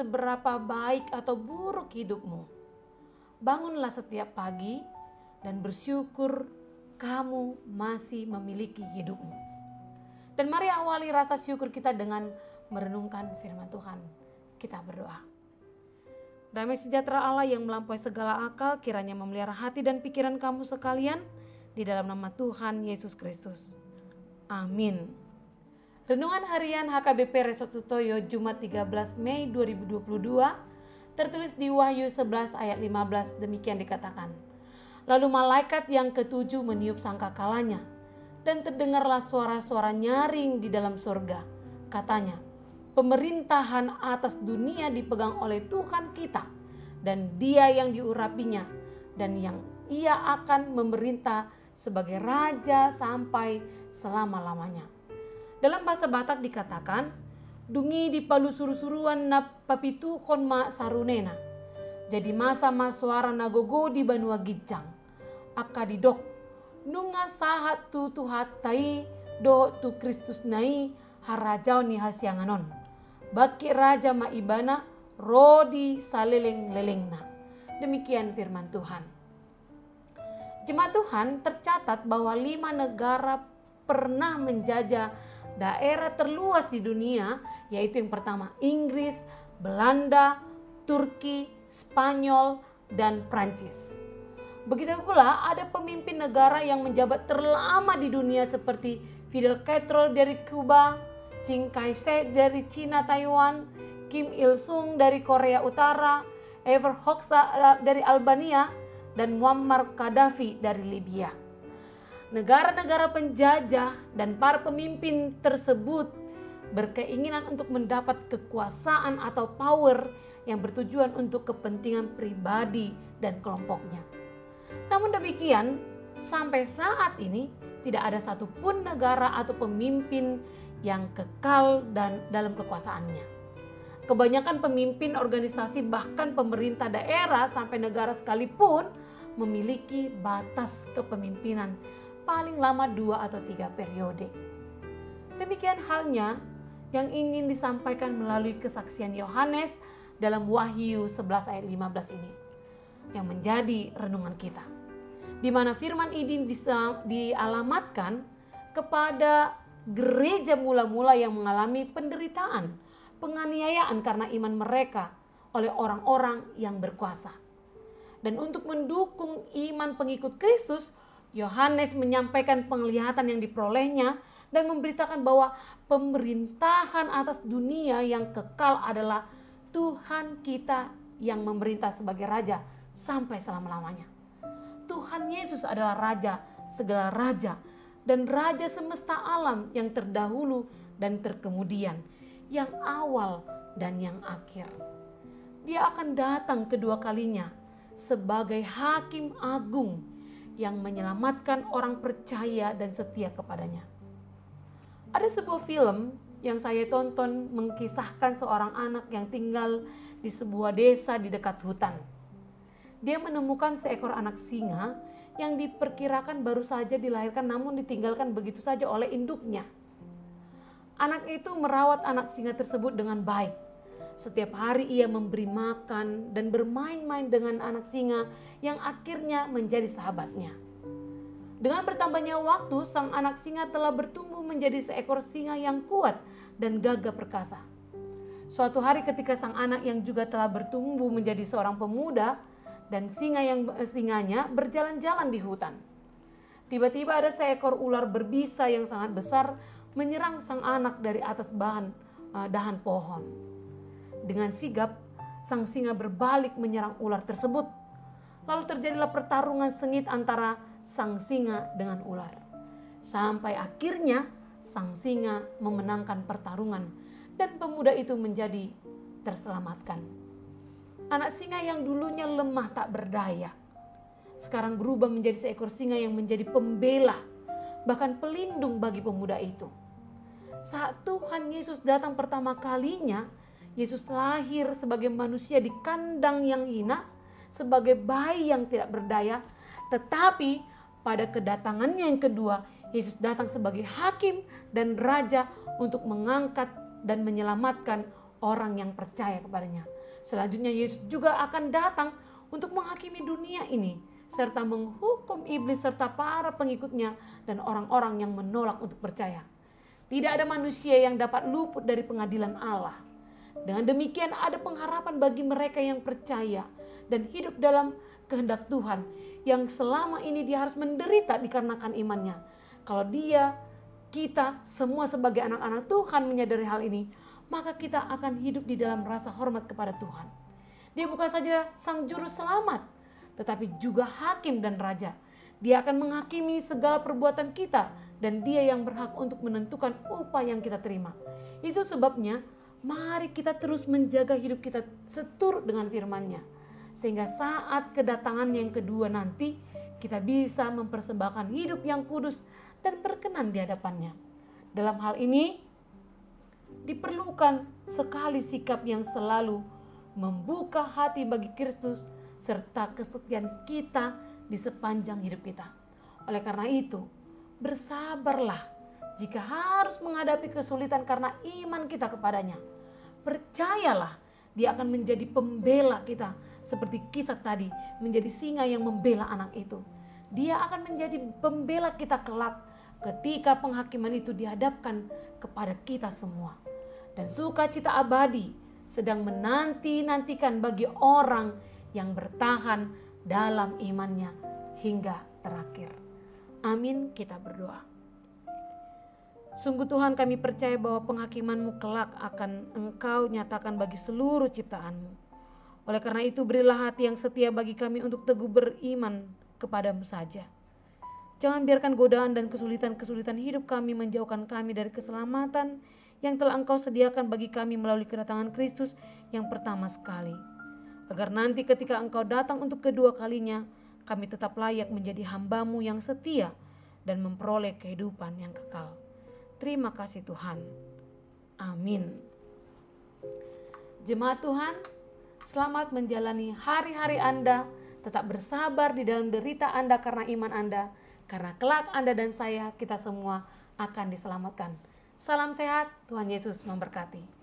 seberapa baik atau buruk hidupmu. Bangunlah setiap pagi dan bersyukur kamu masih memiliki hidupmu. Dan mari awali rasa syukur kita dengan merenungkan firman Tuhan. Kita berdoa. Damai sejahtera Allah yang melampaui segala akal kiranya memelihara hati dan pikiran kamu sekalian di dalam nama Tuhan Yesus Kristus. Amin. Renungan harian HKBP Resort Sutoyo Jumat 13 Mei 2022 tertulis di Wahyu 11 ayat 15, demikian dikatakan. Lalu malaikat yang ketujuh meniup sangkakalanya dan terdengarlah suara-suara nyaring di dalam surga. Katanya, pemerintahan atas dunia dipegang oleh Tuhan kita dan Dia yang diurapinya dan yang Ia akan memerintah sebagai raja sampai selama-lamanya. Dalam bahasa Batak dikatakan, dungi di palu suru-suruan na papitu kon ma sarunena. Jadi masa suara nagogo di banua gijang. Aka didok, nunga sahat tu tuhat tai do tu Kristus nai harajau ni hasyanganon. Baki raja ma ibana rodi saleleng-lelengna. Demikian firman Tuhan. Jemaat Tuhan, tercatat bahwa 5 negara pernah menjajah daerah terluas di dunia, yaitu yang pertama Inggris, Belanda, Turki, Spanyol, dan Prancis. Begitu pula ada pemimpin negara yang menjabat terlama di dunia seperti Fidel Castro dari Kuba, Chiang Kai-shek dari Cina Taiwan, Kim Il-sung dari Korea Utara, Enver Hoxha dari Albania, dan Muammar Gaddafi dari Libya. Negara-negara penjajah dan para pemimpin tersebut berkeinginan untuk mendapat kekuasaan atau power yang bertujuan untuk kepentingan pribadi dan kelompoknya. Namun demikian, sampai saat ini tidak ada satupun negara atau pemimpin yang kekal dan dalam kekuasaannya. Kebanyakan pemimpin organisasi bahkan pemerintah daerah sampai negara sekalipun memiliki batas kepemimpinan paling lama 2 atau 3 periode. Demikian halnya yang ingin disampaikan melalui kesaksian Yohanes dalam Wahyu 11 ayat 15 ini yang menjadi renungan kita. Di mana firman ini dialamatkan kepada gereja mula-mula yang mengalami penderitaan, penganiayaan karena iman mereka oleh orang-orang yang berkuasa. Dan untuk mendukung iman pengikut Kristus, Yohanes menyampaikan penglihatan yang diperolehnya dan memberitakan bahwa pemerintahan atas dunia yang kekal adalah Tuhan kita yang memerintah sebagai raja sampai selama-lamanya. Tuhan Yesus adalah raja segala raja dan raja semesta alam yang terdahulu dan terkemudian, yang awal dan yang akhir. Dia akan datang kedua kalinya sebagai hakim agung yang menyelamatkan orang percaya dan setia kepadanya. Ada sebuah film yang saya tonton mengkisahkan seorang anak yang tinggal di sebuah desa di dekat hutan. Dia menemukan seekor anak singa yang diperkirakan baru saja dilahirkan namun ditinggalkan begitu saja oleh induknya. Anak itu merawat anak singa tersebut dengan baik. Setiap hari ia memberi makan dan bermain-main dengan anak singa yang akhirnya menjadi sahabatnya. Dengan bertambahnya waktu, sang anak singa telah bertumbuh menjadi seekor singa yang kuat dan gagah perkasa. Suatu hari ketika sang anak yang juga telah bertumbuh menjadi seorang pemuda dan singanya berjalan-jalan di hutan. Tiba-tiba ada seekor ular berbisa yang sangat besar menyerang sang anak dari atas dahan pohon. Dengan sigap, sang singa berbalik menyerang ular tersebut. Lalu terjadilah pertarungan sengit antara sang singa dengan ular. Sampai akhirnya sang singa memenangkan pertarungan dan pemuda itu menjadi terselamatkan. Anak singa yang dulunya lemah tak berdaya, sekarang berubah menjadi seekor singa yang menjadi pembela, bahkan pelindung bagi pemuda itu. Saat Tuhan Yesus datang pertama kalinya, Yesus lahir sebagai manusia di kandang yang hina, sebagai bayi yang tidak berdaya. Tetapi pada kedatangannya yang kedua, Yesus datang sebagai hakim dan raja untuk mengangkat dan menyelamatkan orang yang percaya kepadanya. Selanjutnya Yesus juga akan datang untuk menghakimi dunia ini, serta menghukum iblis serta para pengikutnya dan orang-orang yang menolak untuk percaya. Tidak ada manusia yang dapat luput dari pengadilan Allah. Dengan demikian ada pengharapan bagi mereka yang percaya dan hidup dalam kehendak Tuhan, yang selama ini dia harus menderita dikarenakan imannya. Kalau kita semua sebagai anak-anak Tuhan menyadari hal ini, maka kita akan hidup di dalam rasa hormat kepada Tuhan. Dia bukan saja sang juru selamat, tetapi juga hakim dan raja. Dia akan menghakimi segala perbuatan kita, dan dia yang berhak untuk menentukan upah yang kita terima. Itu sebabnya mari kita terus menjaga hidup kita seturut dengan firman-Nya, sehingga saat kedatangan yang kedua nanti kita bisa mempersembahkan hidup yang kudus dan berkenan di hadapan-Nya. Dalam hal ini diperlukan sekali sikap yang selalu membuka hati bagi Kristus serta kesetiaan kita di sepanjang hidup kita. Oleh karena itu, bersabarlah jika harus menghadapi kesulitan karena iman kita kepadanya. Percayalah, dia akan menjadi pembela kita, seperti kisah tadi menjadi singa yang membela anak itu. Dia akan menjadi pembela kita kelak ketika penghakiman itu dihadapkan kepada kita semua. Dan sukacita abadi sedang menanti-nantikan bagi orang yang bertahan dalam imannya hingga terakhir. Amin, kita berdoa. Sungguh Tuhan, kami percaya bahwa penghakiman-Mu kelak akan Engkau nyatakan bagi seluruh ciptaan-Mu. Oleh karena itu berilah hati yang setia bagi kami untuk teguh beriman kepada-Mu saja. Jangan biarkan godaan dan kesulitan-kesulitan hidup kami menjauhkan kami dari keselamatan yang telah Engkau sediakan bagi kami melalui kedatangan Kristus yang pertama sekali. Agar nanti ketika Engkau datang untuk kedua kalinya, kami tetap layak menjadi hamba-Mu yang setia dan memperoleh kehidupan yang kekal. Terima kasih Tuhan. Amin. Jemaat Tuhan, selamat menjalani hari-hari Anda. Tetap bersabar di dalam derita Anda karena iman Anda. Karena kelak Anda dan saya, kita semua akan diselamatkan. Salam sehat, Tuhan Yesus memberkati.